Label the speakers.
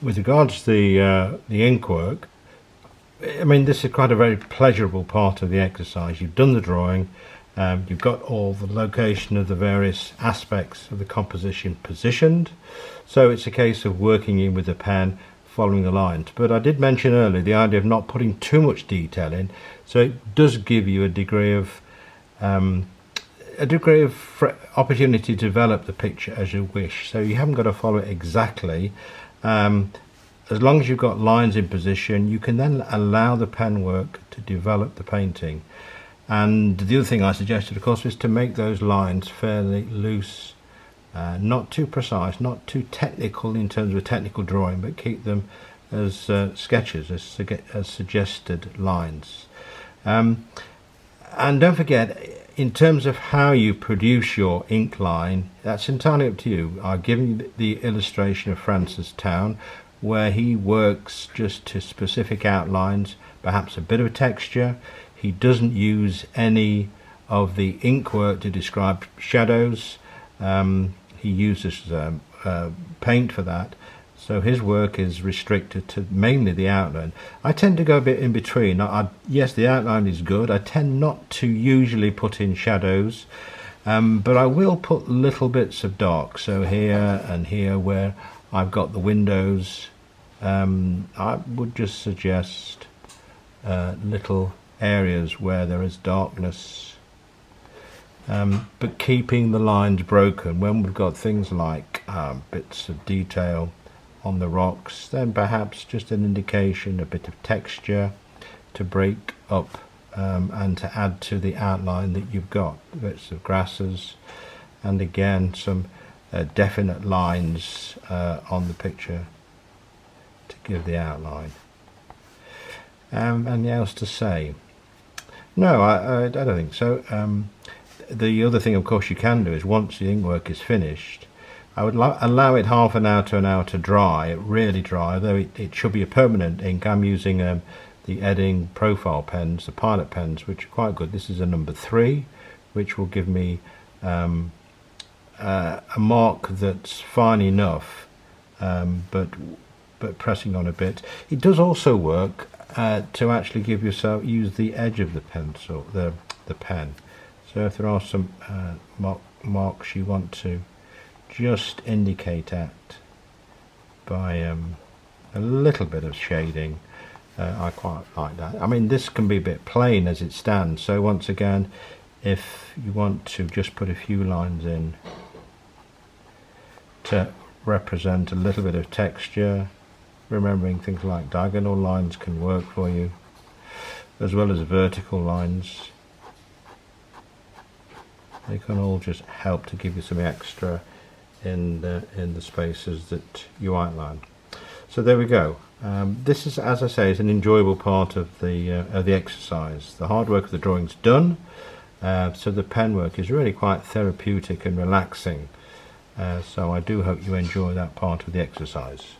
Speaker 1: with regards to the ink work, I mean, this is quite a very pleasurable part of the exercise. You've done the drawing, you've got all the location of the various aspects of the composition positioned, so it's a case of working in with the pen, following the lines. But I did mention earlier the idea of not putting too much detail in, so it does give you a degree of opportunity to develop the picture as you wish. So you haven't got to follow it exactly. As long as you've got lines in position, you can then allow the pen work to develop the painting. And the other thing I suggested, of course, is to make those lines fairly loose, not too precise, not too technical in terms of technical drawing, but keep them as sketches, as suggested lines. And don't forget, in terms of how you produce your ink line, that's entirely up to you. I've given you the illustration of Francis Town, where he works just to specific outlines, perhaps a bit of a texture. He doesn't use any of the ink work to describe shadows. He uses paint for that, so his work is restricted to mainly the outline. I tend to go a bit in between. Yes, the outline is good. I tend not to usually put in shadows, but I will put little bits of dark, so here and here where I've got the windows, I would just suggest little areas where there is darkness, but keeping the lines broken. When we've got things like bits of detail on the rocks, then perhaps just an indication, a bit of texture to break up and to add to the outline that you've got, bits of grasses, and again some definite lines on the picture to give the outline. Anything else to say? No, I don't think so. The other thing, of course, you can do is once the ink work is finished, I would allow it half an hour to an hour to dry, really dry, though it should be a permanent ink. I'm using the Edding profile pens, the pilot pens, which are quite good. This is a number 3, which will give me a mark that's fine enough, but pressing on a bit. It does also work to actually give yourself, use the edge of the pencil, the pen. So if there are some marks you want to just indicate at by a little bit of shading, I quite like that. I mean, this can be a bit plain as it stands, so once again, if you want to just put a few lines in to represent a little bit of texture, remembering things like diagonal lines can work for you, as well as vertical lines. They can all just help to give you some extra in the spaces that you outline. So there we go. This is, as I say, is an enjoyable part of the exercise. The hard work of the drawing's done, so the pen work is really quite therapeutic and relaxing. So I do hope you enjoy that part of the exercise.